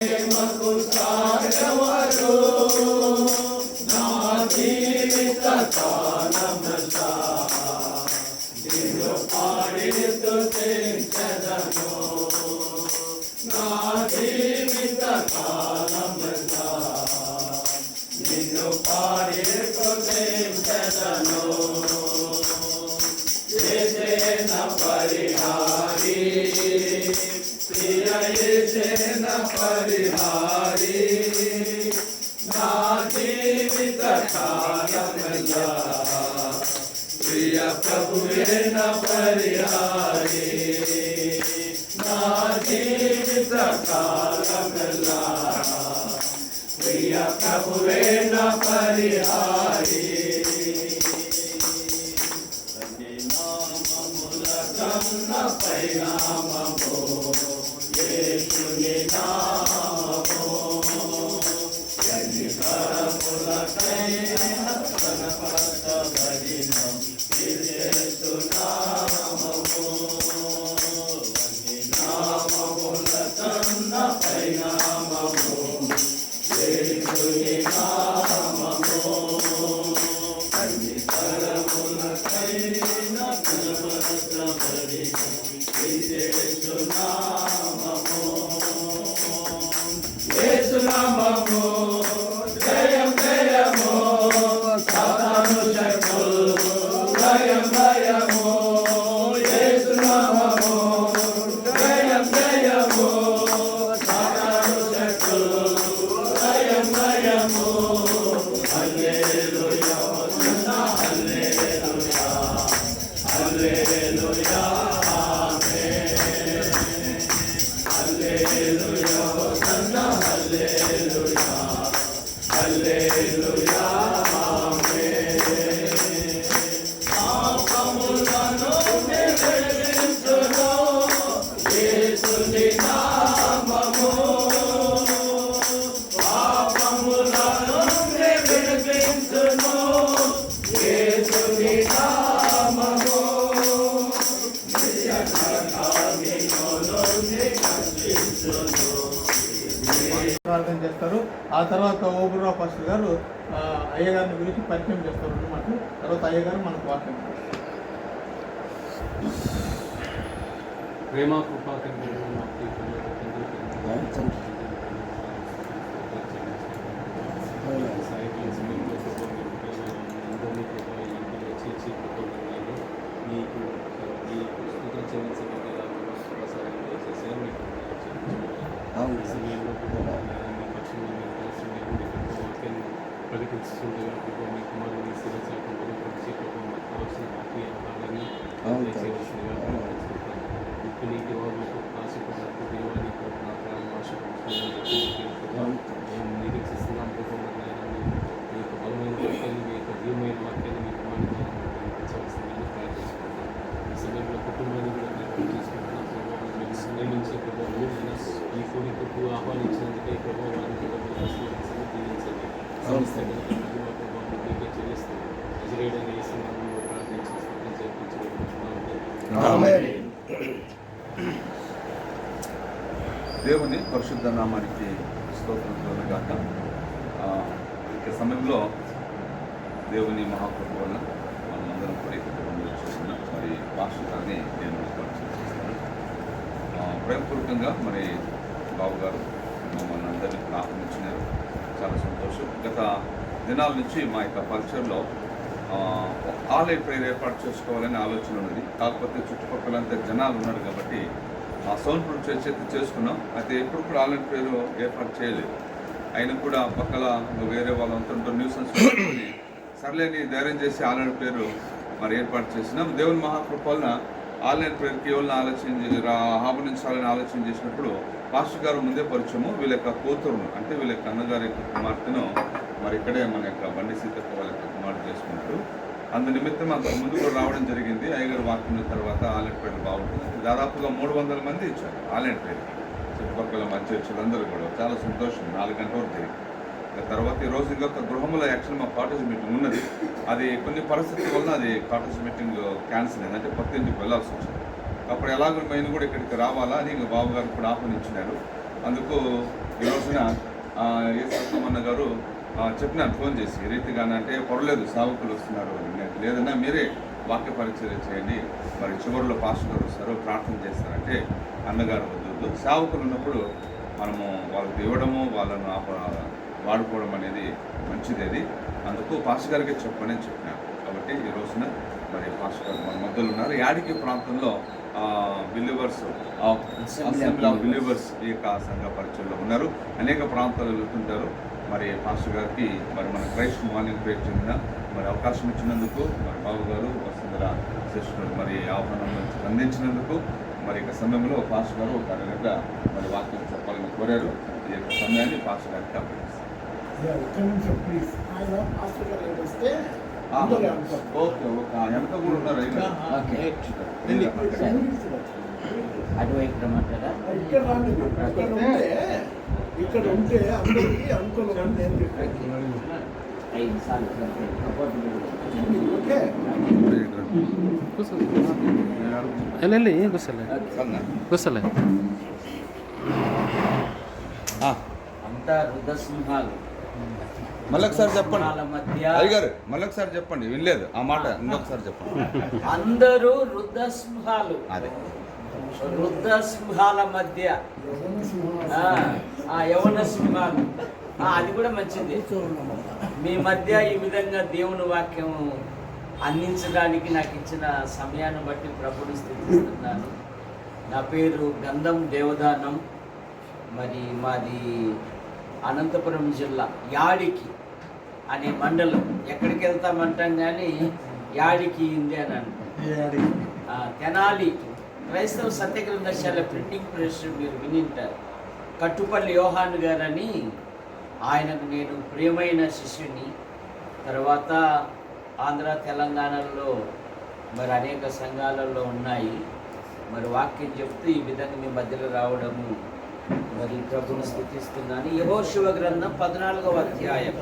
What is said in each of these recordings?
ప్రేమకు సాగవరు నా జీవిత కాలమంతా నిన్ను పాడి స్తుతించెదను. నా జీవిత కాలమంతా నిన్ను పాడి స్తుతించెదను. యేసేన పరిహారి ప్రియ యేసేన పరిహారి నా జీవిత కాలమంతా ప్రియ ప్రభువేన పరిహారి నా జీవిత కాలమంతా ప్రియ ప్రభువేన పరిహారి. కన్న పరిణామము యేసుని నామము కనికరములకైన కనపరచబడిన యేసు నామము. నామముల కన్న పరిణామము యేసుని నామము కనికరములకైన కనపరచబడిన యేసు నామము. యేసు నామము జయం జయము సాతాను శక్తులు భయం భయము. యేసు నామము జయం జయము సాతాను శక్తులు భయం భయము. హల్లెలూయా హల్లెలూయా హల్లెలూయా ఆమేన్. హల్లెలూయా హోసన్నా హల్లెలూయా హల్లెలూయా ఆమేన్. పాపములను విడిపించును యేసుని నామము. పాపములను విడిపించును యేసుని నామము. ప్రార్థన చేస్తారు. ఆ తర్వాత ఓబురావు పాస్టర్ గారు అయ్యగారిని గురించి పరిచయం చేస్తారు అన్నమాట. తర్వాత అయ్యగారు మనకు వాక్యం ప్రేమ కృపా మీకు ఈ పుస్తకం చెల్లించబడ్డ ప్రసారం చేసే సమయంలో ప్రకటిస్తుంటే మీ కుమారుని శిరసాకుండా కావాల్సిన ఆత్మీయ భాగాన్ని ఉప్పు నీటి వాగులకు ఆశపడ్డట్టు దేవానికి నా ప్రాణం ఆశపడుతున్నాను నిరీక్షిస్తున్నాం. మీ యొక్క బలమైన వాక్యాన్ని మీ యొక్క జీవమైన వాక్యాన్ని మీ కుమారుని వినిపించవలసిందని ప్రార్థిస్తున్నాను. ఈ సమయంలో కుటుంబాన్ని కూడా జ్ఞాపకం చేసుకుంటున్నాం. మీరు నియమించే ప్రభావం ఈ కోరికకు ఆహ్వానించినందుకే ప్రభావాన్ని కూడా ఆశీర్వదించండి, దీవించండి. సమస్త ప్రభావం మీకే చెల్లిస్తుంది. నజరేయుడైన యేసు నామములో ప్రార్థించి స్తుతి చేయించుకుంటున్నాము. దేవుని పరిశుద్ధ నామానికి స్తోత్రం కలుగుగాక. ఈ సమయంలో దేవుని మహాకృప వల్ల మనమందరం కూడా కుటుంబంలో చూసిన మరి పాస్టర్ని నేను పరిచయం చేస్తాను. ప్రేమపూర్వకంగా మరి బాబు గారు మమ్మల్ని అందరినీ ఆహ్వానించినారు. చాలా సంతోషం. గత దినాల నుంచి మా యొక్క పరిచయంలో ఆలయ ప్రేయర్ ఏర్పాటు చేసుకోవాలని ఆలోచన ఉన్నది. కాకపోతే చుట్టుపక్కలంతా జనాలు ఉన్నారు కాబట్టి ఆ సౌండ్ ప్రూఫ్ చేసి చేసుకున్నాం. అయితే ఎప్పుడు కూడా ఆలయ ప్రేయర్ ఏర్పాటు చేయలేదు. అయినా కూడా పక్కల వేరే వాళ్ళంతా న్యూసెన్స్ సర్లేని ధైర్యం చేసి ఆలయ ప్రేయర్ మరి ఏర్పాటు చేసినాం. దేవుని మహాకృప వలన ఆన్లైన్ ప్రేయర్ కేవలం ఆహ్వానించాలని ఆలోచన చేసినప్పుడు పాస్టర్ గారు ముందే పరిచయము. వీళ్ళ యొక్క కూతురును అంటే వీళ్ళ యొక్క అన్నగారి యొక్క కుమార్తెను మరి ఇక్కడే మన యొక్క బండి సీతక్క వాళ్ళ యొక్క కుమార్తె చేసుకుంటారు. అందు నిమిత్తం అంత ముందు కూడా రావడం జరిగింది. అయ్యగారు వాక్యం తర్వాత ఆన్లైన్ ప్రేయర్ బాగుంటుంది. దాదాపుగా 300 మంది ఇచ్చారు ఆన్లైన్ ప్రేయర్. చుట్టుపక్కల మంచి వచ్చేదందరూ కూడా చాలా సంతోషం. 4 గంటల వరకు జరిగింది. తర్వాత ఈరోజు ఇంకొక గృహంలో యాక్చువల్ మా కాటేజ్ మీటింగ్ ఉన్నది. అది కొన్ని పరిస్థితుల వలన అది కాటేజ్ మీటింగ్ క్యాన్సిల్ అయింది. అంటే పత్తింటికి వెళ్ళాల్సి వచ్చింది. అప్పుడు ఎలాగో మేము కూడా ఇక్కడికి రావాలా అని బాబు గారు కూడా ఆహ్వానించినారు. అందుకు ఈ రోజున ఏ సత్తమన్న గారు చెప్పినాను ఫోన్ చేసి ఈ రీతిగానే అంటే పర్లేదు సేవకులు వస్తున్నారు లేదన్నా మీరే వాక్య పరిచయం చేయండి, మరి చివరిలో పాస్టర్ గారు వస్తారు ప్రార్థన చేస్తారంటే అన్నగారు వద్దు, సేవకులు ఉన్నప్పుడు మనము వాళ్ళకి ఇవ్వడము వాళ్ళను వాడుకోవడం అనేది మంచిది. అది అందుకు పాస్టర్ గారికి చెప్పని చెప్పినాను. కాబట్టి ఈ రోజున మరి పాస్టర్ గారు మన మధ్యలో ఉన్నారు. యాడికి ప్రాంతంలో బిలీవర్స్ అసెంబ్లీ ఆఫ్ బిలీవర్స్ ఈ యొక్క సంఘ పరిచయంలో ఉన్నారు. అనేక ప్రాంతాలు వెళ్తుంటారు. మరి పాస్టర్ గారికి మరి మన క్రైస్ట్ మార్నింగ్ ప్రేయర్ చెందిన మరి అవకాశం ఇచ్చినందుకు మరి బాబు గారు వసుంధర సిస్టర్ మరి ఆహ్వానం అందించినందుకు మరి ఇక సమయంలో పాస్టర్ గారు ఒక అరగంట మరి వాక్యం చెప్పాలని కోరారు. ఈ యొక్క సమయాన్ని పాస్టర్ గారికి అప్పగిస్తారు. ఓకే ఓకే ఎంత కూడా ఉన్నారు అటువైపు రమ్మంటారా? ఇక్కడ ఉంటే అందరికీ అనుకూలం. 5 సార్లు వెళ్ళండి, కూర్చోలే కూర్చోలే. అంతా రుద్ర సింహాలు మళ్ళొకసారి చెప్పండి మధ్య అయ్యగారు, మళ్ళొకసారి చెప్పండి, వినలేదు ఆ మాట, ఇంకొకసారి చెప్పండి. అందరూ రుద్ర సింహాలు, అదే రుద్ర సింహాల మధ్య యవన సింహాలు. అది కూడా మంచిది. మీ మధ్య ఈ విధంగా దేవుని వాక్యం అందించడానికి నాకు ఇచ్చిన సమయాన్ని బట్టి ప్రభుని స్తుతిస్తున్నాను. నా పేరు గంధం దేవదానం. మరి మాది అనంతపురం జిల్లా యాడికి అనే మండలం. ఎక్కడికి వెళ్తామంటాం కానీ యాడికి ఉంది అని అంటాం. తెనాలి క్రైస్తవ సత్యగ్రంథశాల ప్రింటింగ్ ప్రెస్ మీరు వినింటారు. కట్టుపల్లి యోహాన్ గారని, ఆయనకు నేను ప్రియమైన శిష్యుని. తర్వాత ఆంధ్ర తెలంగాణలో మరి అనేక సంఘాలలో ఉన్నాయి. మరి వాక్యం చెప్తూ ఈ విధంగా మీ మధ్యలో రావడము మరి ప్రభుని స్తుతిస్తున్నాను. యెహోషువ గ్రంథం 14వ అధ్యాయం.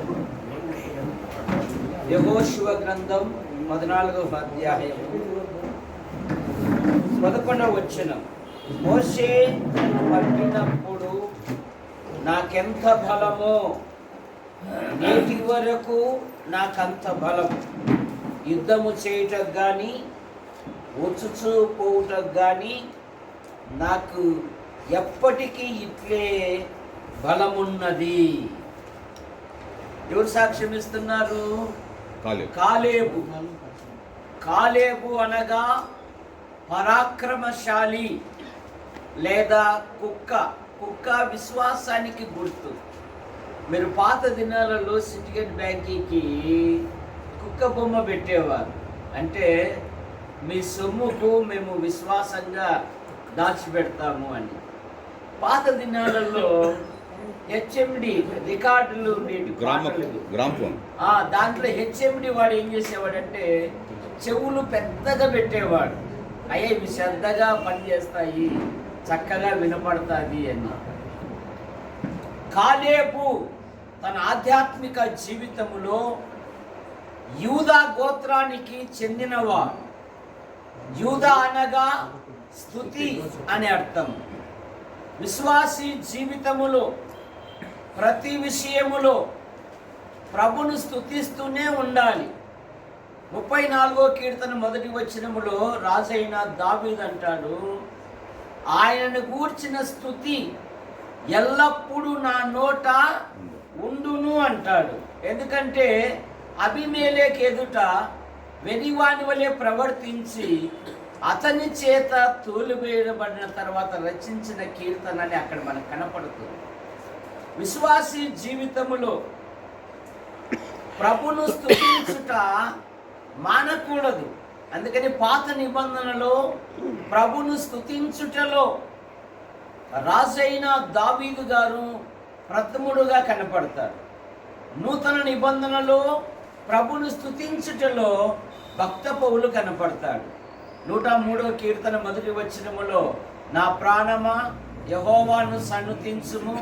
యెహోషువ గ్రంథం 14వ అధ్యాయం 11వ వచనం. మోషే పట్టినప్పుడు నాకెంత బలమో, నేటి వరకు నాకంత బలం. యుద్ధము చేయటకు కానీ వచ్చుచూ పోవుటకు కానీ నాకు ఎప్పటికీ ఇట్లే బలమున్నది. ఎవరు సాక్ష్యం ఇస్తున్నారు? కాలేబు. కాలేబు అనగా పరాక్రమశాలి లేదా కుక్క. కుక్క విశ్వాసానికి గుర్తు. మీరు పాత దినాలలో సిండికేట్ బ్యాంకీకి కుక్క బొమ్మ పెట్టేవారు. అంటే మీ సొమ్ముకు మేము విశ్వాసంగా దాచిపెడతాము అని. పాత దినాలలో హెచ్ఎండి రికార్డులు ఉండేవి. దాంట్లో హెచ్ఎండి వాడు ఏం చేసేవాడంటే చెవులు పెద్దగా పెట్టేవాడు. అయ్యే ఇవి శ్రద్ధగా పనిచేస్తాయి, చక్కగా వినపడతాది అని. కాలేబు తన ఆధ్యాత్మిక జీవితంలో యూదా గోత్రానికి చెందినవాడు. యూదా అనగా స్తుతి అనే అర్థం. విశ్వాసీ జీవితములో ప్రతి విషయములో ప్రభును స్తుతిస్తూనే ఉండాలి. 34వ కీర్తన 1వ వచనములో రాజైన దావీదు అంటాడు, ఆయనను గూర్చిన స్తుతి ఎల్లప్పుడూ నా నోట ఉండును అంటాడు. ఎందుకంటే అబీమెలెకు ఎదుట వెరివాని వలె ప్రవర్తించి అతని చేత తోలివేయబడిన తర్వాత రచించిన కీర్తన అని అక్కడ మనకు కనపడుతుంది. విశ్వాసీ జీవితములో ప్రభును స్తుతించుట మానకూడదు. అందుకని పాత నిబంధనలో ప్రభును స్తుతించుటలో రాజైన దావీదు గారు ప్రథముడుగా కనపడతారు. నూతన నిబంధనలో ప్రభును స్తుతించుటలో భక్త పౌలు కనపడతాడు. 103వ కీర్తన 1వ వచనములో నా ప్రాణమా యెహోవాను సన్నుతించుము,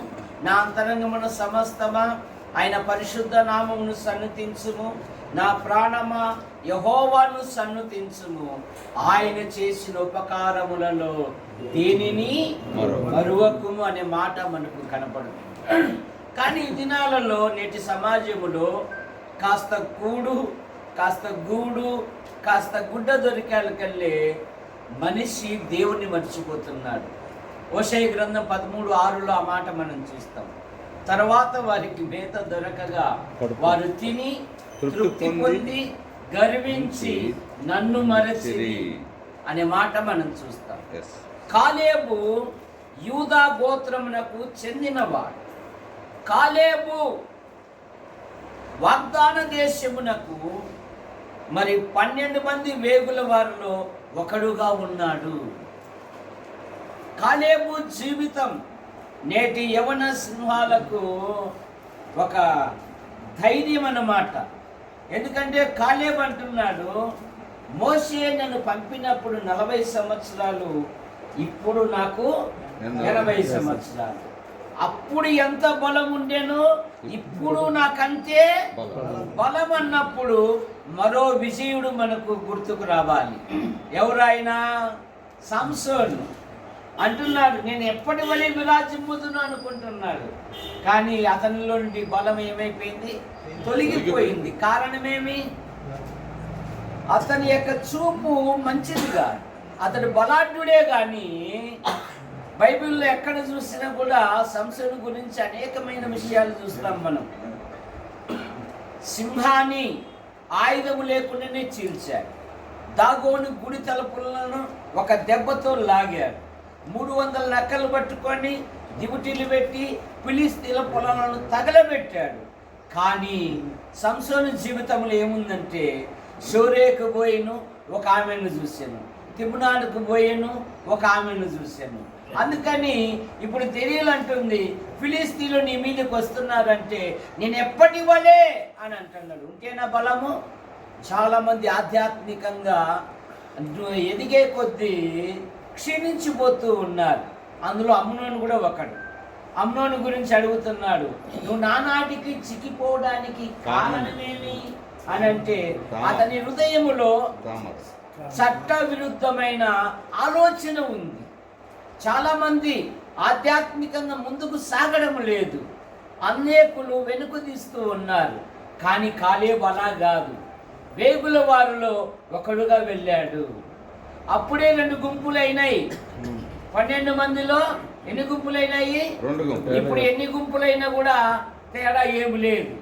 నా అంతరంగమున సమస్తమా ఆయన పరిశుద్ధ నామమును సన్నుతించుము. నా ప్రాణమా యెహోవాను సన్నుతించుము, ఆయన చేసిన ఉపకారములలో దేనిని మరువకుము అనే మాట మనకు కనపడుతుంది. కానీ ఈ దినాలలో నేటి సమాజంలో కాస్త కూడు, కాస్త గూడు, కాస్త గుడ్డ దొరికాలకల్లే మనిషి దేవుణ్ణి మర్చిపోతున్నాడు. హోషేయ గ్రంథం 13:6 ఆ మాట మనం చూస్తాం. తర్వాత వారికి మేత దొరకగా వారు తిని తృప్తి పొంది గర్వించి నన్ను మరచిరి అనే మాట మనం చూస్తాం. కాలేబు యూదా గోత్రమునకు చెందినవాడు. కాలేబు వాగ్దాన దేశమునకు మరి 12 మంది వేగుల వారిలో ఒకడుగా ఉన్నాడు. కాలేబు జీవితం నేటి యవన సింహాలకు ఒక ధైర్యం అన్నమాట. ఎందుకంటే కాలేబు అంటున్నాడు, మోషే నన్ను పంపినప్పుడు 40 సంవత్సరాలు, ఇప్పుడు నాకు 80 సంవత్సరాలు. అప్పుడు ఎంత బలం ఉండేనో ఇప్పుడు నాకంతే బలం అన్నప్పుడు మరో విజయుడు మనకు గుర్తుకు రావాలి. ఎవరైనా సంసోను అంటున్నాడు, నేను ఎప్పటి వలె విరాజిమ్ముదును అనుకుంటున్నాడు. కానీ అతనిలో నుండి బలం ఏమైపోయింది? తొలగిపోయింది. కారణమేమి? అతని యొక్క చూపు మంచిదిగా, అతడు బలాఢ్యుడే. కానీ బైబిల్లో ఎక్కడ చూసినా కూడా సంసోను గురించి అనేకమైన విషయాలు చూస్తాం మనం. సింహాన్ని ఆయుధము లేకుండానే చీల్చాడు. దాగోని గుడి తలుపులను ఒక దెబ్బతో లాగాడు. 300 నక్కలు పట్టుకొని దివిటీలు పెట్టి ఫిలిష్తీయుల పొలాలను తగలబెట్టాడు. కానీ సంసోను జీవితంలో ఏముందంటే, షోరేకు పోయిను ఒక ఆమెను చూశాను, తిమ్నాడుకు పోయాను ఒక ఆమెను చూశాను. అందుకని ఇప్పుడు తెలియాలంటుంది, ఫిలిష్తీయులు నీ మీదకి వస్తున్నారంటే నేను ఎప్పటి వలే అని అంటున్నాడు. ఉంటేనా బలము? చాలామంది ఆధ్యాత్మికంగా ఎదిగే కొద్దీ క్షీణించిపోతూ ఉన్నారు. అందులో అమ్నోను కూడా ఒకడు. అమ్నోను గురించి అడుగుతున్నాడు, నువ్వు నానాటికి చిక్కిపోవడానికి కారణమేమి అని అంటే, అతని హృదయములో చట్ట విరుద్ధమైన ఆలోచన ఉంది. చాలామంది ఆధ్యాత్మికంగా ముందుకు సాగడం లేదు, అనేకులు వెనుక తీస్తూ ఉన్నారు. కానీ కాలేబు అలా కాదు, వేగుల వారిలో ఒకడుగా వెళ్ళాడు. అప్పుడే 2 గుంపులు అయినాయి. 12 మందిలో ఎన్ని గుంపులైనాయి? 2 గుంపులు. ఇప్పుడు ఎన్ని గుంపులైనా కూడా తేడా ఏమి లేదు.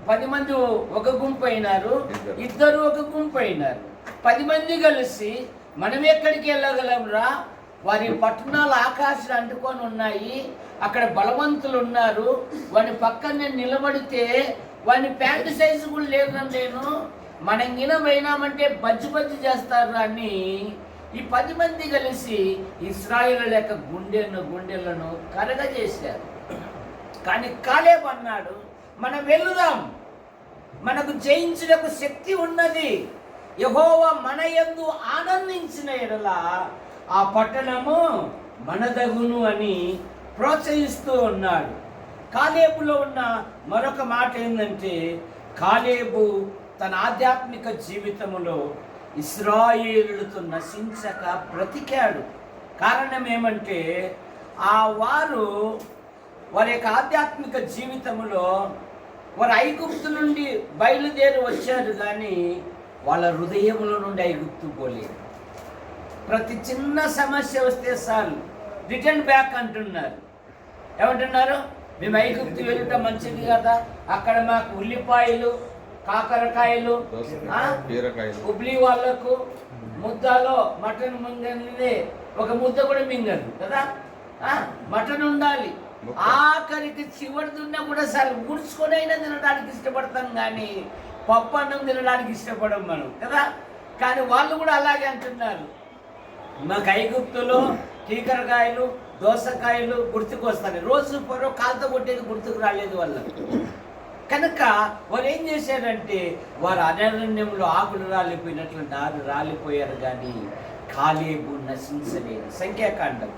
10 మంది ఒక గుంపు అయినారు, 2 ఒక గుంపు అయినారు. 10 మంది కలిసి మనం ఎక్కడికి వెళ్ళగలంరా? వారి పట్టణాలు ఆకాశాలు అంటుకొని ఉన్నాయి, అక్కడ బలవంతులు ఉన్నారు, వాని పక్కన నేను నిలబడితే వాని ప్యాంటు సైజు కూడా లేదని నేను, మనం గిన పోయినామంటే బజ్జి చేస్తారు అని ఈ 10 మంది కలిసి ఇశ్రాయేలు యొక్క గుండెలను కరగజేశారు. కానీ కాలేబు అన్నాడు, మనం వెళుదాం, మనకు జయించుటకు శక్తి ఉన్నది, యెహోవా మన యందు ఆనందించిన ఎడల ఆ పట్టణము మనదగును అని ప్రోత్సహిస్తూ ఉన్నాడు. కాలేబులో ఉన్న మరొక మాట ఏంటంటే, కాలేబు తన ఆధ్యాత్మిక జీవితంలో ఇశ్రాయేలులతో నశించక బ్రతికాడు. కారణం ఏమంటే, వారి యొక్క ఆధ్యాత్మిక జీవితంలో వారు ఐగుప్తు నుండి బయలుదేరి వచ్చారు, కానీ వాళ్ళ హృదయముల నుండి ఐగుప్తు పోలేదు. ప్రతి చిన్న సమస్య వస్తే చాలు రిటర్న్ బ్యాక్ అంటున్నారు. ఏమంటున్నారు? మేము ఐగుప్తు వెళ్ళటం మంచిది కదా, అక్కడ మాకు ఉల్లిపాయలు, కాకరకాయలు, ఉబ్లీ వాళ్ళకు ముద్దలో మటన్ మింగనిదే ఒక ముద్ద కూడా మింగదు కదా, మటన్ ఉండాలి. ఆఖరికి చివరి దున్నా కూడా సార్ ముడుచుకొని అయినా తినడానికి ఇష్టపడతాం, కానీ పప్పు అన్నం తినడానికి ఇష్టపడం మనం కదా. కానీ వాళ్ళు కూడా అలాగే అంటున్నారు, మాకు ఐగుప్తులో కీకరకాయలు, దోసకాయలు గుర్తుకు వస్తాయి, రోజు పొరో కాలుతో కొట్టేది గుర్తుకు రాలేదు వాళ్ళకు. కనుక వారు ఏం చేశారంటే, వారు అరణ్యంలో ఆకులు రాలిపోయినట్లు నారు రాలిపోయారు, కానీ కాలేబు నశించలేదు. సంఖ్యాకాండం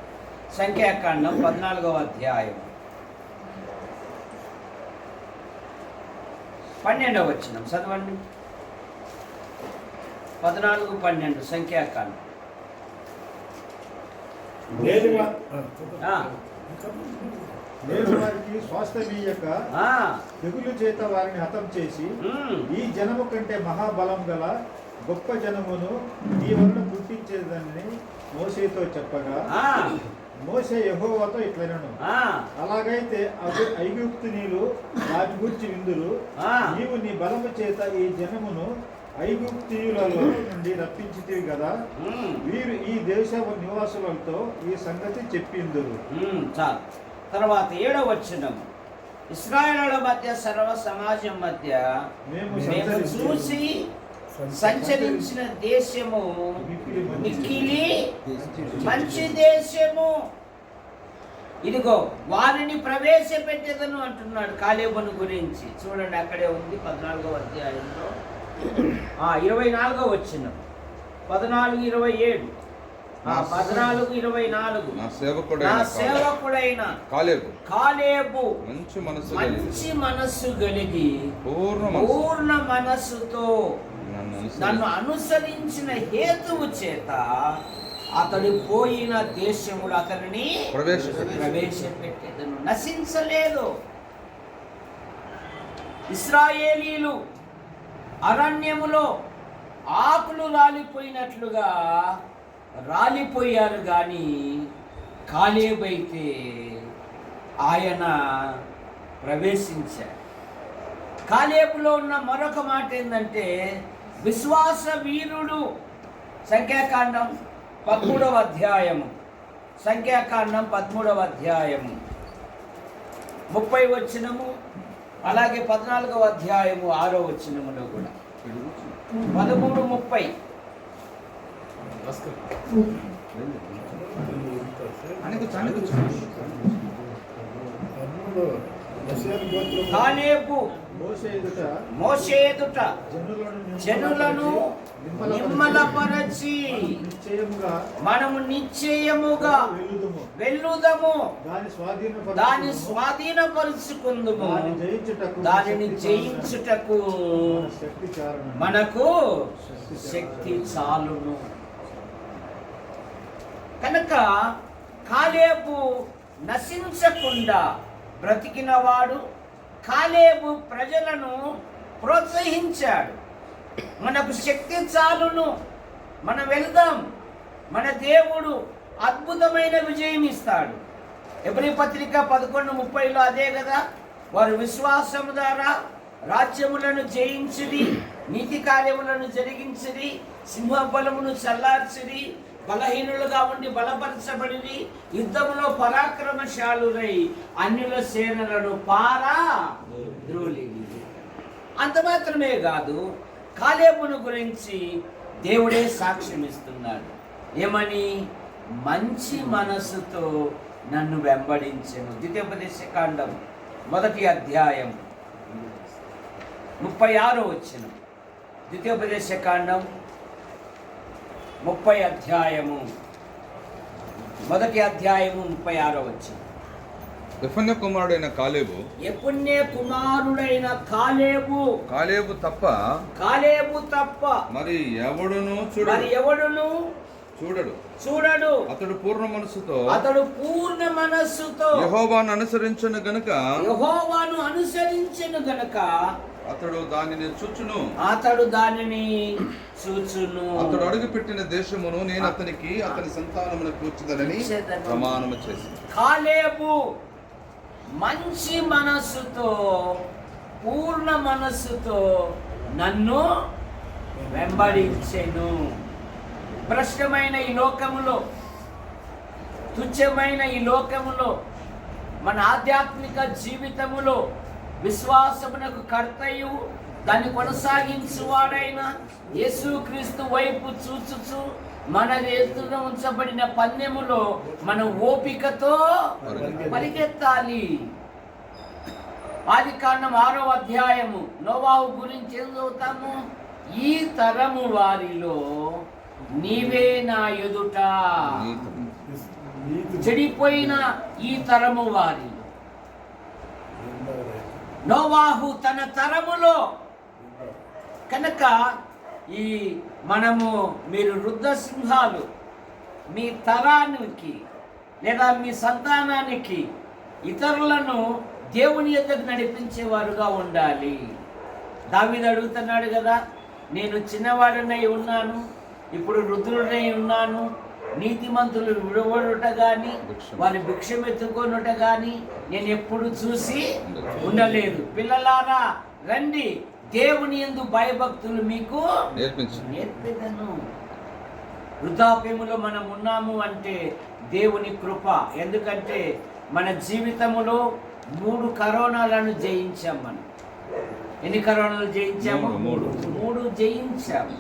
14వ అధ్యాయం 12వ వచనం చదవండి. 14-12 సంఖ్యాకాండం. నేను ఆ, నేను వారికి స్వాస్థ్యమీయక ఆ, తెగులు చేత వారిని హతం చేసి ఉమ్, ఈ జనము కంటే మహాబలం గల గొప్ప జనమును నీ వలన పుట్టించేదని మోషేతో చెప్పగా ఆ, మోషే యెహోవాతో ఇట్లనెను, ఆ, అలాగైతే ఐగుప్తునీలు వారి గూర్చి విందురు. ఆ. నీవు నీ బలము చేత ఈ జనమును ఐగుప్తీయులలో నుండి రప్పించితివి కదా, ఉమ్, వీరు ఈ దేశ నివాసులతో ఈ సంగతి చెప్పిందురు. చాలు. తర్వాత 7వ వచనం, ఇశ్రాయేలుల మధ్య సర్వ సమాజం మధ్య మేము మేము చూసి సంచరించిన దేశము మిక్కిలి మంచి దేశము, ఇదిగో వారిని ప్రవేశపెట్టేదను అంటున్నాడు కాలేబును గురించి. చూడండి అక్కడే ఉంది 14వ అధ్యాయంలో 24వ వచనం, 14-27, 14-24. నా నా సేవకుడైన సేవకుడైన కాలేబు మంచి మనస్సు కలిగి పూర్ణ మనస్సుతో నన్ను అనుసరించిన హేతువు చేత అతడు పోయిన దేశములు అతనిని ప్రవేశపెట్టేదను, నశించలేదు. ఇశ్రాయేలీలు అరణ్యములో ఆకులు రాలిపోయినట్లుగా రాలిపోయారు, కానీ కాలేబైతే ఆయన ప్రవేశించాడు. కాలేబులో ఉన్న మరొక మాట ఏంటంటే విశ్వాస వీరుడు. సంఖ్యాకాండం 13వ అధ్యాయము, సంఖ్యాకాండం 13వ అధ్యాయము 30 వచనము, అలాగే 14వ అధ్యాయము 6వ వచనములో కూడా 13-30. కాలేబు మోషే ఎదుట జనులను నిమ్మలపరచి మనము నిశ్చయముగా వెళ్ళుదము, దాని స్వాధీనపరుచుకుందుము, దానిని జయించుటకు మనకు శక్తి చాలును. కనుక కాలేబు నశించకుండా బ్రతికినవాడు. కాలేబు ప్రజలను ప్రోత్సహించాడు, మనకు శక్తి చాలును, మనం వెళ్దాం, మన దేవుడు అద్భుతమైన విజయం ఇస్తాడు. ఎబ్రీ పత్రిక 11:30లో అదే కదా, వారు విశ్వాసం ద్వారా రాజ్యములను జయించిరి, నీతి కార్యములను జరిగించిరి, సింహబలమును చల్లార్చిరి, బలహీనులుగా ఉండి బలపరచబడి యుద్ధములో పరాక్రమశాలురై అన్యుల సేనలను ద్రోలి. అంత మాత్రమే కాదు, కాలేబును గురించి దేవుడే సాక్ష్యం ఇస్తున్నాడు. ఏమని? మంచి మనసుతో నన్ను వెంబడించెను. ద్వితీయోపదేశకాండం 1వ అధ్యాయం 36వ వచనం. ద్వితీయోపదేశకాండం 30వ అధ్యాయము 1వ అధ్యాయము 36వ వచనం. యెఫున్నె కుమారుడైన కాలేబు తప్ప మరి ఎవడును చూడడు. అతడు పూర్ణ మనస్సుతో యెహోవాను అనుసరించెను గనుక అతడు దానిని చూచును. అతడు అడుగుపెట్టిన దేశమును నేను అతనికి అతని సంతానమునకు ఇచ్చెదనని ప్రమాణము చేసి. కాలేబు మంచి మనస్సుతో పూర్ణ మనస్సుతో నన్ను వెంబడించెను. భ్రష్టమైన ఈ లోకములో, తుచ్చమైన ఈ లోకములో, మన ఆధ్యాత్మిక జీవితములో విశ్వాసమునకు కర్తయు దాన్ని కొనసాగించువాడైన యేసుక్రీస్తు వైపు చూచుచు మన ఎదుట ఉంచబడిన పందెములో మనం ఓపికతో పరిగెత్తాలి. ఆదికాండం 6వ అధ్యాయము నోవాహు గురించి ఏం చదువుతాము? ఈ తరము వారిలో నీవే నా ఎదుట, చెడిపోయిన ఈ తరము వారిలో నోవాహు తన తరములో. కనుక ఈ మనము మీరు వృద్ధ సింహాలు మీ తరానికి లేదా మీ సంతానానికి ఇతరులను దేవుని యొద్దకు నడిపించేవారుగా ఉండాలి. దావీదు అడుగుతున్నాడు కదా, నేను చిన్నవాడనై ఉన్నాను, ఇప్పుడు వృద్ధుడనై ఉన్నాను, నీతిమంతులు విడవడుట కానీ వారి భిక్షమెత్తుకొనుట కానీ నేను ఎప్పుడు చూసి ఉండలేదు. పిల్లలారా రండి, దేవుని యందు భయభక్తులు మీకు నేర్పెదను. వృద్ధాప్యములో మనం ఉన్నాము అంటే దేవుని కృప. ఎందుకంటే మన జీవితములో 3 కరోనాలను జయించాం. మనం ఎన్ని కరోనాలు జయించాము? 3 జయించాము.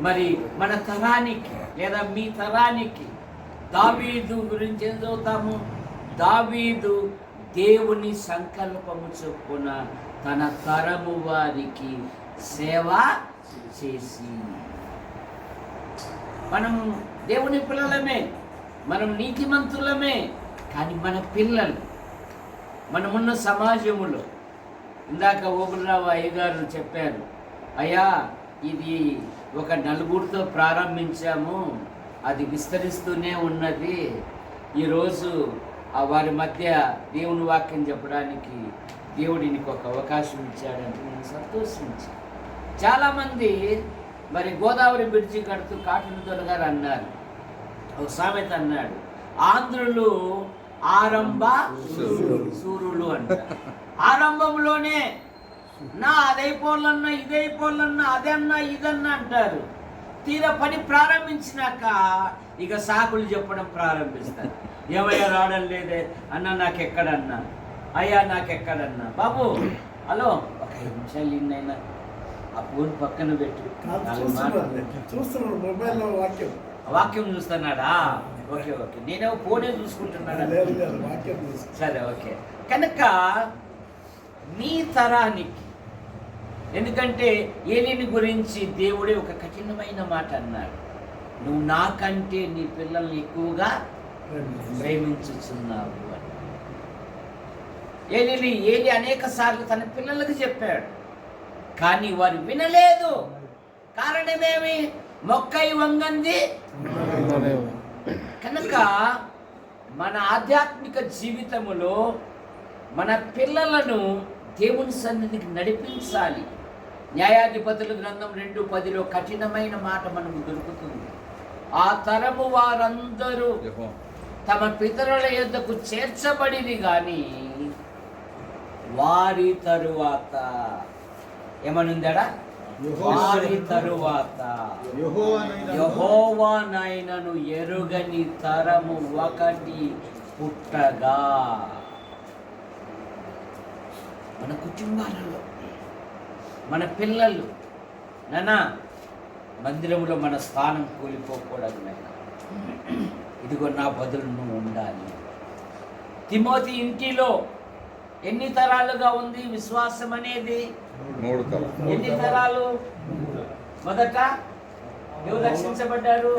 మరి మన తరానికి లేదా మీ తరానికి దావీదు గురించి ఏం చదువుతాము? దావీదు దేవుని సంకల్పము చొప్పున తన తరము వారికి సేవ చేసి. మనం దేవుని పిల్లలమే, మనం నీతిమంతులమే, కానీ మన పిల్లలు మనమున్న సమాజములో, ఇందాక ఓబులరావు అయ్యగారు చెప్పారు, అయ్యా ఇది ఒక 4 ప్రారంభించాము, అది విస్తరిస్తూనే ఉన్నది. ఈరోజు వారి మధ్య దేవుని వాక్యం చెప్పడానికి దేవుడు నీకు ఒక అవకాశం ఇచ్చాడంటే నేను సంతోషించాను. చాలామంది మరి గోదావరి బ్రిడ్జి కడుతూ కాటన్ దొర గారు అన్నారు, ఒక సామెత అన్నాడు, ఆంధ్రులు ఆరంభ సూరులు అంటారు. ఆరంభంలోనే నా అదైపోవాలన్నా ఇదైపోవాలన్నా అదన్నా ఇదన్నా అంటారు. తీరా పని ప్రారంభించినాక ఇక సాకులు చెప్పడం ప్రారంభిస్తారు. ఏమయ్యా రావడం లేదే అన్న, నాకెక్కడన్నా, అయ్యా నాకెక్కడన్నా. బాబు హలో, ఒక 5 నిమిషాలు ఇన్నైనా ఆ ఫోన్ పక్కన పెట్టు. చూస్తున్నాడు మొబైల్లో వాక్యం వాక్యం చూస్తున్నాడా? ఓకే ఓకే, నేనేమో ఫోనే చూసుకుంటున్నాడా? వాక్యం సరే ఓకే. కనుక మీ తరానికి, ఎందుకంటే ఏలీని గురించి దేవుడే ఒక కఠినమైన మాట అన్నాడు, నువ్వు నాకంటే నీ పిల్లల్ని ఎక్కువగా ప్రేమించుచున్నావు అని. ఏలి అనేక సార్లు తన పిల్లలకు చెప్పాడు, కానీ వారు వినలేదు. కారణమేమి? మొక్కై వంగంది. కనుక మన ఆధ్యాత్మిక జీవితములో మన పిల్లలను దేవుని సన్నిధికి నడిపించాలి. న్యాయాధిపతుల గ్రంథం 2:10 కఠినమైన మాట మనకు దొరుకుతుంది. ఆ తరము వారందరూ తమ పితరుల యొద్దకు చేర్చబడిది కానీ వారి తరువాత ఏమనుందడా? వారి తరువాత యెహోవానైనను ఎరుగని తరము ఒకటి పుట్టగా. మన కుటుంబాలలో మన పిల్లలు, నాన్న మందిరంలో మన స్థానం కూలిపోకూడదు నాయనా, ఇదిగో నా బదులు నువ్వు ఉండాలి. తిమోతి ఇంటిలో ఎన్ని తరాలుగా ఉంది విశ్వాసం అనేది? 3 తరాలు. ఎన్ని తరాలు? మొదట ఎవరు రక్షించబడ్డారు?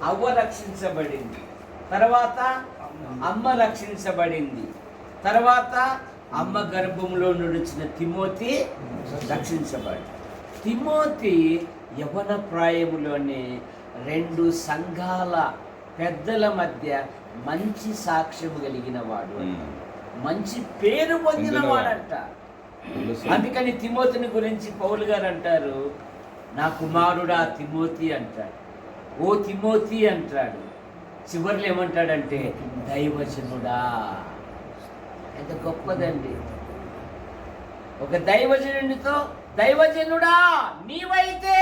అవ్వ రక్షించబడింది, తర్వాత అమ్మ రక్షించబడింది, తర్వాత అమ్మ గర్భంలో నడిచిన తిమోతి రక్షించబడి. తిమోతి యవ్వన ప్రాయములోనే 2 సంఘాల పెద్దల మధ్య మంచి సాక్ష్యం కలిగిన వాడు, మంచి పేరు పొందిన వాడంట. అందుకని తిమోతిని గురించి పౌలు గారు అంటారు, నా కుమారుడా తిమోతి అంటాడు, ఓ తిమోతి అంటాడు. చివరిలో ఏమంటాడంటే దైవజనుడా. ఎంత గొప్పదండి! ఒక దైవజనుడితో, దైవజనుడా నీవైతే.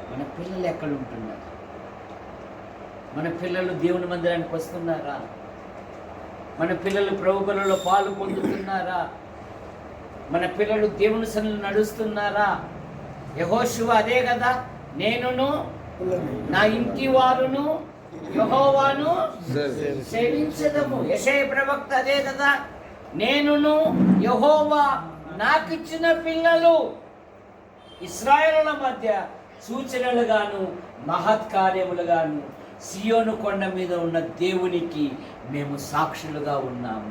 మన పిల్లలు ఎక్కడ ఉంటున్నారు? మన పిల్లలు దేవుని మందిరానికి వస్తున్నారా? మన పిల్లలు ప్రభు బలులలో పాలు పొందుతున్నారా? మన పిల్లలు దేవుని సన్నిధిలో నడుస్తున్నారా? యెహోషువ అదే కదా, నేనును నా ఇంటి వారును యెహోవాను సేవించెదము. యెషయా ప్రవక్త అదే కదా, నేనును యెహోవా నాకిచ్చిన పిల్లలు ఇశ్రాయేలుల మధ్య సూచనలుగాను మహత్కార్యములుగాను సియోను కొండ మీద ఉన్న దేవునికి మేము సాక్షులుగా ఉన్నాము.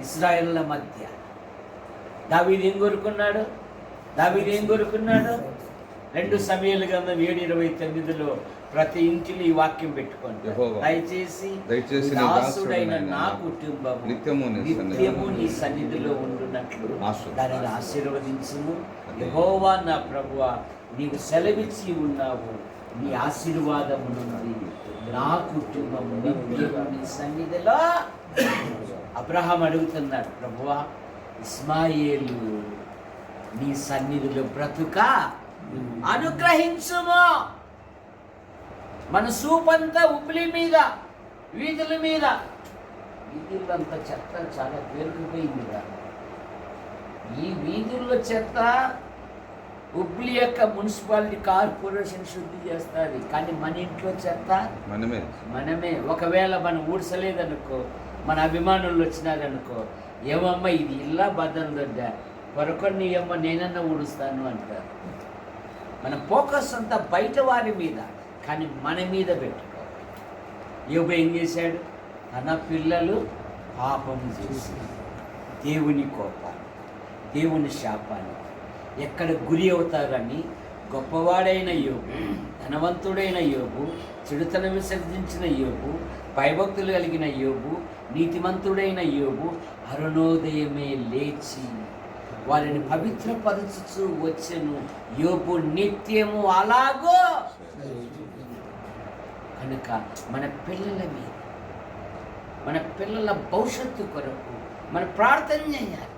ఇశ్రాయేలుల మధ్య దావీదు ఏం కోరుకున్నాడు? దావీదు ఏం కోరుకున్నాడు? 2 సమూయేలు గ్రంథం 7:29 ప్రతి ఇంటిలో ఈ వాక్యం పెట్టుకోండి. దయచేసి దాసుడైన నా కుటుంబం నిత్యము నీ సన్నిధిలో ఉండునట్లు దానిని ఆశీర్వదించుము. యెహోవా నా ప్రభువా, నీవు సెలవిచ్చి ఉన్నావు, నీ ఆశీర్వాదము నుండి నా కుటుంబం నిత్యము నీ సన్నిధిలో. అబ్రహాం అడుగుతున్నాడు, ప్రభువా ఇస్మాయేలు నీ సన్నిధిలో బ్రతుక అనుగ్రహించుము. మన సూపంతా ఉబ్లి మీద, వీధుల మీద, వీధులంతా చెత్త చాలా పేరుకుపోయిందిగా. ఈ వీధుల్లో చెత్త హుబ్లీ యొక్క మున్సిపాలిటీ కార్పొరేషన్ శుద్ధి చేస్తుంది, కానీ మన ఇంట్లో చెత్త మనమే. ఒకవేళ మనం ఊడ్చలేదనుకో, మన అభిమానులు వచ్చినారనుకో, ఏమమ్మా ఇది ఇల్లా బద్దలుదొడ్డ పొరకొన్ని ఏమో నేనన్నా ఊడుస్తాను అంటారు. మన ఫోకస్ అంతా బయట వారి మీద, కానీ మన మీద పెట్టుకోవాలి. యోబు ఏం చేశాడు? తన పిల్లలు పాపం చేసి దేవుని కోపాన్ని, దేవుని శాపాన్ని ఎక్కడ గురి అవుతారని గొప్పవాడైన యోబు, ధనవంతుడైన యోబు, చెడుతనం విసర్జించిన యోబు, భయభక్తులు కలిగిన యోబు, నీతిమంతుడైన యోబు అరుణోదయమే లేచి వారిని పవిత్రపరచుచు వచ్చెను. యోబు నిత్యము అలాగో. కనుక మన పిల్లల మీద, మన పిల్లల భవిష్యత్తు కొరకు మన ప్రార్థన చేయాలి.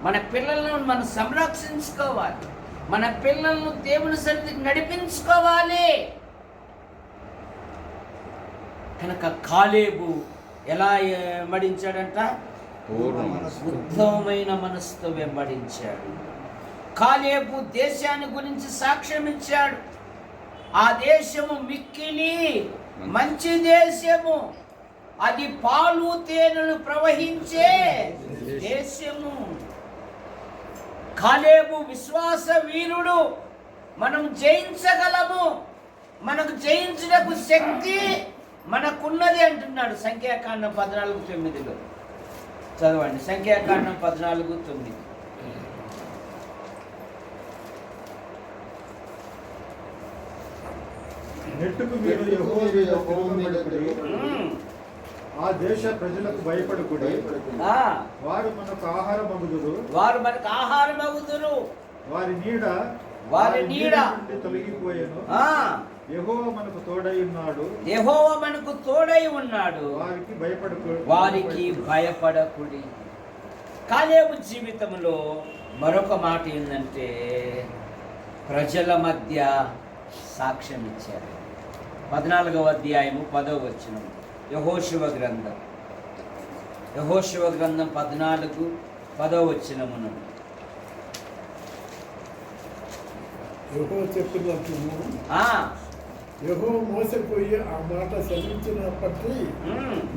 మన పిల్లలను మనం సంరక్షించుకోవాలి. మన పిల్లలను దేవుని సన్నిధికి నడిపించుకోవాలి. కనుక కాలేబు ఎలా వెంబడించాడంట? ఉత్తమమైన మనసుతో వెంబడించాడు. కాలేబు దేశాన్ని గురించి సాక్ష్యం ఇచ్చాడు. ఆ దేశము మిక్కిలి మంచి దేశము, అది పాలు తేనెలు ప్రవహించే దేశము. కాలేబు విశ్వాస వీరుడు. మనం జయించగలము, మనకు జయించుటకు శక్తి మనకున్నది అంటున్నాడు సంఖ్యాకాండం 14:9. చదవండి, సంఖ్యాకాండం 14:9. నెట్టుకు మీరు యెహోవా మీద తిరగబడుకుడి, ఆ దేశ ప్రజలకు భయపడుకుడి, వారు మనకు ఆహారమగుదురు, వారి నీడ తొలగిపోయేను. యెహోవా మనకు తోడై ఉన్నాడు, వారికి భయపడకుడి. కాలేబు జీవితంలో మరొక మాట ఏంటంటే, ప్రజల మధ్య సాక్ష్యం ఇచ్చారు. 14వ అధ్యాయము 10వ వచనం, యెహోషువ గ్రంథం 14:10 వచనమును. యెహోవా చెప్పినట్లు యెహోవా మోసపోయి ఆ మాట సెలవించినప్పటి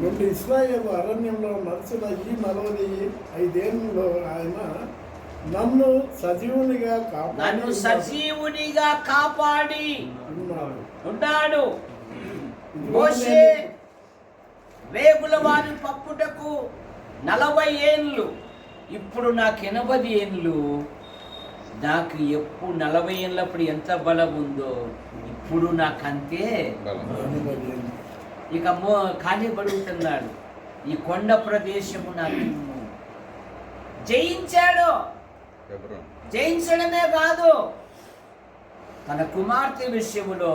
నుండి ఇశ్రాయేలు అరణ్యంలో నడిచిన ఈ 45 ఆయన నన్ను సజీవునిగా కాపాడి ఉన్నాడు. మోషే రేగుల వారి పప్పుటకు 40 ఏండ్లు, ఇప్పుడు నాకు 80 ఏండ్లు. నాకు ఎప్పుడు 40 ఏళ్ళప్పుడు ఎంత బలం ఉందో ఇప్పుడు నాకంతే. ఇక ఖాళీ పడుతున్నాడు. ఈ కొండ ప్రదేశము నాకు జయించాడు. జయించడమే కాదు, తన కుమార్తె విషయంలో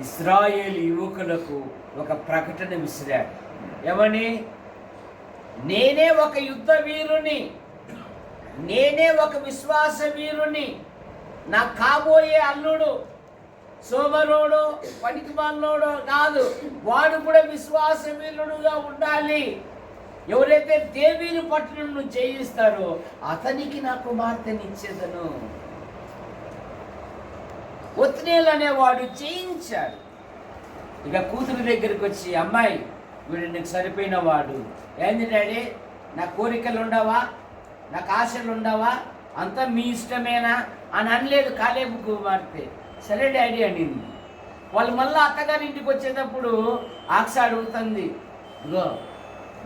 ఇశ్రాయేలు యువకులకు ఒక ప్రకటన విసిరాడు. ఏమని? నేనే ఒక యుద్ధ వీరుని, నేనే ఒక విశ్వాస వీరుని. నా కాబోయే అల్లుడు సోమరోడు పనికిమాలోడో కాదు, వాడు కూడా విశ్వాస వీరుడుగా ఉండాలి. ఎవరైతే దేవీని పట్టణను జయిస్తారో అతనికి నా కుమార్తెనిచ్చేదను. ఒత్నేలు అనేవాడు జయించాడు. ఇక కూతురు దగ్గరికి వచ్చి, అమ్మాయి వీడు నీకు సరిపోయిన వాడు, ఏంది డాడీ నా కోరికలు ఉండవా, నాకు ఆశలు ఉండవా, అంతా మీ ఇష్టమేనా అని అనలేదు కాలేబు కుమార్తె. సరే డాడీ అనింది. వాళ్ళు మళ్ళీ అత్తగారి ఇంటికి వచ్చేటప్పుడు ఆక్స అడుగుతుంది, ఇగో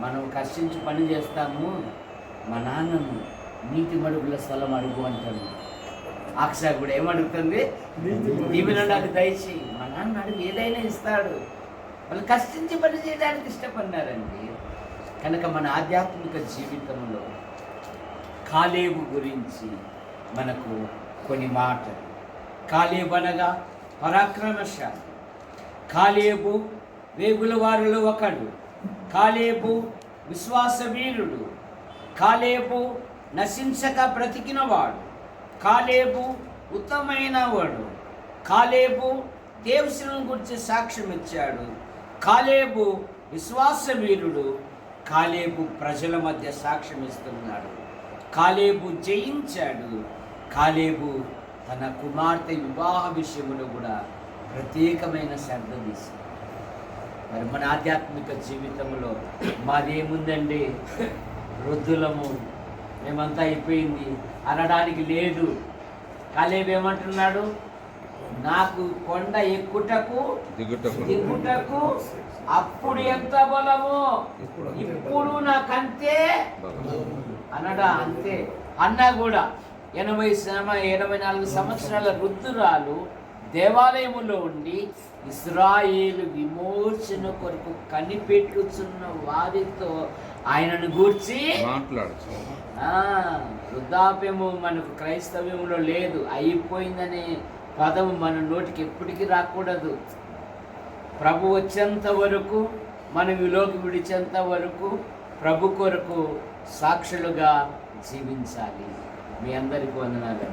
మనం కష్టించి పని చేస్తాము, మా నాన్నను నీతి మడుగుల స్థలం అడుగు అంటాడు. అక్షయ కూడా ఏమడుగుతుంది? దీవెన నాకు దయచేయి. మా నాన్న అడుగు ఏదైనా ఇస్తాడు. వాళ్ళు కష్టించి పని చేయడానికి ఇష్టపడినారండి. కనుక మన ఆధ్యాత్మిక జీవితంలో కాలేబు గురించి మనకు కొన్ని మాటలు. కాలేబు అనగా పరాక్రమశాలి. కాలేబు వేగుల వారిలో ఒకడు. కాలేబు విశ్వాసవీరుడు. కాలేబు నశించక బ్రతికినవాడు. కాలేబు ఉత్తమైన వాడు. కాలేబు దేవుని గురించి సాక్ష్యం ఇచ్చాడు. కాలేబు విశ్వాసవీరుడు. కాలేబు ప్రజల మధ్య సాక్ష్యం ఇస్తున్నాడు. కాలేబు జయించాడు. కాలేబు తన కుమార్తె వివాహ విషయంలో కూడా ప్రత్యేకమైన శ్రద్ధ తీశాడు. మరి మన ఆధ్యాత్మిక జీవితంలో మాదేముందండి? వృద్ధులము, మేమంతా అయిపోయింది అనడానికి లేదు. కాలేబు ఏమంటున్నాడు? నాకు కొండ ఎక్కుటకు దిగుటకు అప్పుడు ఎంత బలము, ఇప్పుడు నాకంతే అనడా అంతే. అన్నా కూడా 84 సంవత్సరాల వృద్ధురాలు దేవాలయములో ఉండి ఇశ్రాయేలు విమోచన కొరకు కనిపెట్టుచున్న వారితో ఆయనను గూర్చి మాట్లాడచ్చు. వృద్ధాప్యము మనకు క్రైస్తవ్యంలో లేదు. అయిపోయిందనే పదము మన నోటికి ఎప్పటికీ రాకూడదు. ప్రభు వచ్చేంత వరకు, మనం ఈలోకి విడిచేంత వరకు ప్రభు కొరకు సాక్షులుగా జీవించాలి. మీ అందరికీ వందనాలు.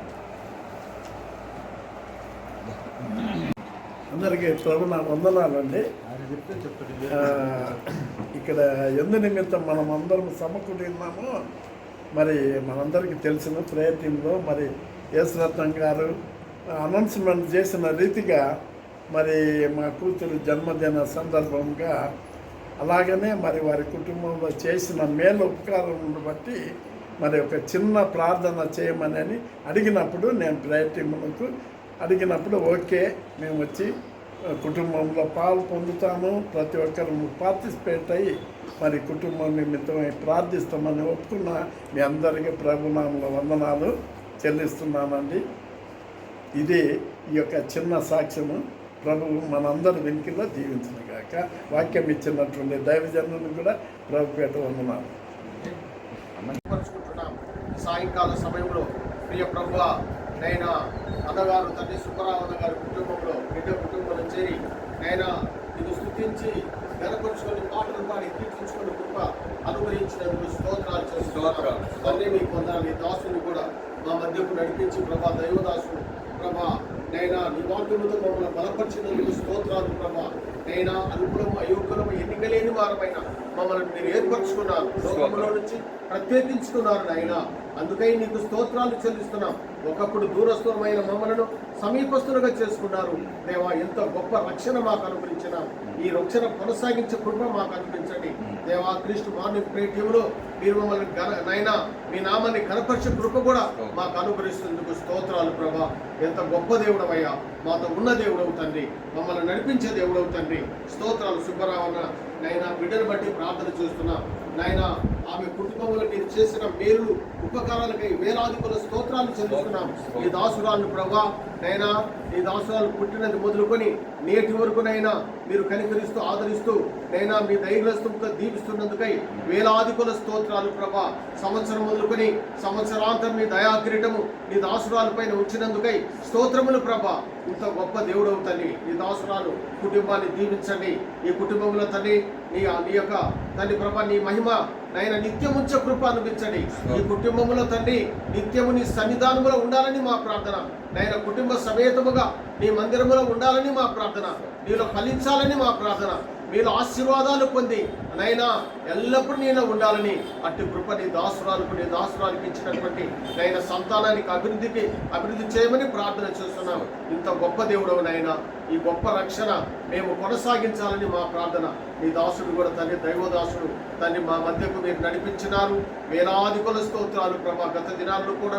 అందరికీ ప్రభు నా వందనాలండి. ఇక్కడ ఎందు నిమిత్తం మనం అందరం సమకూడినాము. మరి మనందరికీ తెలిసిన ప్రేయర్ టీంలో మరి యేసురత్నం గారు అనౌన్స్మెంట్ చేసిన రీతిగా మరి మా కూతురు జన్మదిన సందర్భంగా అలాగనే మరి వారి కుటుంబంలో చేసిన మేలు ఉపకారం బట్టి మరి ఒక చిన్న ప్రార్థన చేయమని అడిగినప్పుడు నేను ప్రేయర్ టీంకు అడిగినప్పుడు ఓకే మేము వచ్చి కుటుంబంలో పాలు పొందుతాము, ప్రతి ఒక్కరు పార్టిసిపేట్ అయ్యి మరి కుటుంబం నిమిత్తమై ప్రార్థిస్తామని ఒప్పుకున్న మీ అందరికీ ప్రభునామంలో వందనాలు చెల్లిస్తున్నానండి. ఇది ఈ యొక్క చిన్న సాక్ష్యము ప్రభువు మనందరి వెనుకలో దీవించిన గాక. వాక్యం ఇచ్చినటువంటి దైవజనులకు కూడా ప్రభుపేట వందనాలు. సాయంకాల సమయంలో ప్రియ ప్రభువా, నైనా అన్నగారు తండ్రి సుబ్బరావు అన్నగారి కుటుంబంలో బిడ్డ కుటుంబంలో చేరి నైనా ఇది స్తుతించి గనపరుచుకొని పాటలు పాడి కీర్తించుకొని కృప అనుగ్రహించినందుకు స్తోత్రాలు చేస్తున్నాను. తండ్రి మీకు వందనాలు. ఈ దాసుని కూడా మా మధ్యకు నడిపించి ప్రభా, దైవదాసుడు ప్రభా నైనా నీ వాక్యముతో మమ్మల్ని బలపరిచినందుకు స్తోత్రాలు ప్రభా. నైనా అనుకూలము అయోగ్యులము ఎన్నికలేని వారమైన మమ్మల్ని మీరు ఏర్పరచుకున్నారు, లోకంలో నుంచి ప్రత్యేకించుకున్నారు నాయనా. అందుకై నీకు స్తోత్రాలు చెల్లిస్తున్నాం. ఒకప్పుడు దూరస్థులమైన మమ్మలను సమీపస్తులుగా చేసుకున్నారు దేవా. ఎంత గొప్ప రక్షణ మాకు అనుగ్రహించిన ఈ రక్షణ కొనసాగించే కృప మాకు అనిపించండి దేవా. క్రీస్తు మార్నింగ్ ప్రేయర్ టీంలో మీరు మమ్మల్ని నైనా మీ నామాన్ని కనపరిచే కృప కూడా మాకు అనుగ్రహిస్తున్నందుకు స్తోత్రాలు ప్రభా. ఎంత గొప్ప దేవుడవయ్యా, మాతో ఉన్న దేవుడవు తండ్రి, మమ్మల్ని నడిపించే దేవుడవు తండ్రి. స్తోత్రాలు. సుబ్బరావన్న నైనా బిడ్డను బట్టి ప్రార్థన చేస్తున్నాం నాయనా. ఆమె కుటుంబంలో మీరు చేసిన మేలు ఉపకారాలకై వేలాది కొల స్తోత్రాలు చెల్లిస్తున్నాం. ఈ దాసురాలను ప్రభా నైనా, ఈ దాసురాలు పుట్టినది మొదలుకొని నేటి వరకునైనా మీరు కనికరిస్తూ ఆదరిస్తూ నైనా మీ దైవస్తంతో దీపిస్తున్నందుకై వేలాది కొల స్తోత్రాలు ప్రభా. సంవత్సరం మొదలుకొని సంవత్సరాంతం మీ దయా కిరీటము నీ దాసురాల పైన ఉంచినందుకై స్తోత్రములు ప్రభా. ఇంత గొప్ప దేవుడవు తల్లి. ఈ దాసురాలు కుటుంబాన్ని దీవించండి. ఈ కుటుంబంలో తల్లి నీ యొక్క తల్లి ప్రభా నీ మహిమ నైనా నిత్యముంచ కృప అనిపించండి. ఈ కుటుంబంలో తండ్రి నిత్యము నీ సన్నిధానములో ఉండాలని మా ప్రార్థన నైనా. కుటుంబ సమేతముగా నీ మందిరములో ఉండాలని మా ప్రార్థన, నీలో ఫలించాలని మా ప్రార్థన, మీరు ఆశీర్వాదాలు పొంది నైనా ఎల్లప్పుడూ నేను ఉండాలని అట్టి కృప నీ దాసురాలకు నీ దాసురాలకు ఇచ్చినటువంటి నైనా సంతానానికి అభివృద్ధి చేయమని ప్రార్థన చేస్తున్నాం. ఇంత గొప్ప దేవుడవు నైనా. ఈ గొప్ప రక్షణ మేము కొనసాగించాలని మా ప్రార్థన. నీ దాసుడు కూడా తండ్రి దైవదాసుడు తండ్రి మా మధ్యకు మీరు నడిపించినారు. వేలాది కొల స్తోత్రాలు ప్రభా. గత దినాల్లో కూడా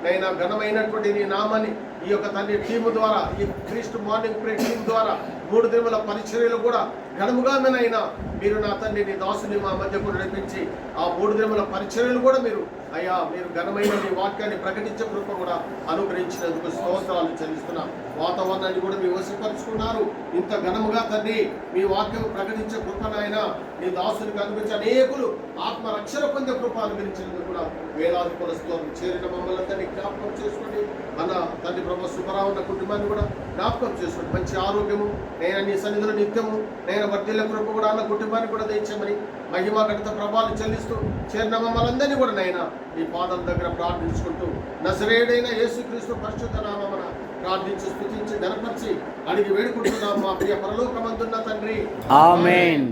నైనా ఘనమైనటువంటి నీ నామాన్ని ఈ యొక్క తండ్రి టీము ద్వారా, ఈ క్రీస్తు మార్నింగ్ ప్రేయర్ టీం ద్వారా 3 దినముల పరిచర్యలు కూడా ఘనముగానైనా మీరు నా తండ్రి నీ దాసుని మా మధ్యకు నడిపించి ఆ 3 దినముల పరిచర్యలు కూడా మీరు అయ్యా మీరు ఘనమైన మీ వాక్యాన్ని ప్రకటించే కృప కూడా అనుగ్రహించినందుకు స్తోత్రాలు చెల్లిస్తున్నాం. వాతావరణాన్ని కూడా మీరు వశపరుచుకున్నారు. ఇంత ఘనముగా తండ్రి మీ వాక్యం ప్రకటించే కృపనైన నీ దాసునికి అనుగ్రహించి అనేకులు ఆత్మరక్షణ పొందే కృప అనుగ్రహించినందుకు కూడా వేలాది కొలస్తోం చేరిన మమ్మల్ని తండ్రి జ్ఞాపకం చేసుకోండి. మన తండ్రి ప్రభు సుబ్బరావు ఉన్న కుటుంబాన్ని కూడా జ్ఞాపకం చేసుకోండి. మంచి ఆరోగ్యము నేను నీ సన్నిధిలో నిత్యము నేను వర్ధిల్ల కృప కూడా అన్న కుటుంబాన్ని కూడా తెచ్చామని మహిమ గణిత ప్రభావాలు చెల్లిస్తూ చేరిన మమ్మల్ందరినీ కూడా నైనా ఈ పాదం దగ్గర ప్రార్థించుకుంటూ నజరేయుడైన యేసుక్రీస్తు పరిశుద్ధ నామమున ప్రార్థించి స్తుతించి ఘనపరిచి అడిగి వేడుకుంటున్నాం మా ప్రియ పరలోకమందున్న తండ్రి. ఆమేన్.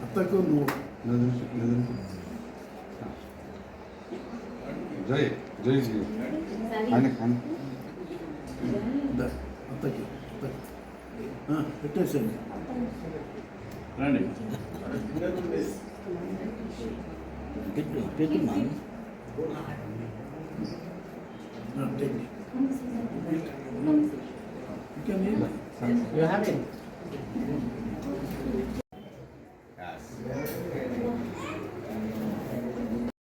అత్తకు నువ్వు జై జై జై అత్తకి పెట్టేసేయండి. రండి. ఇంకా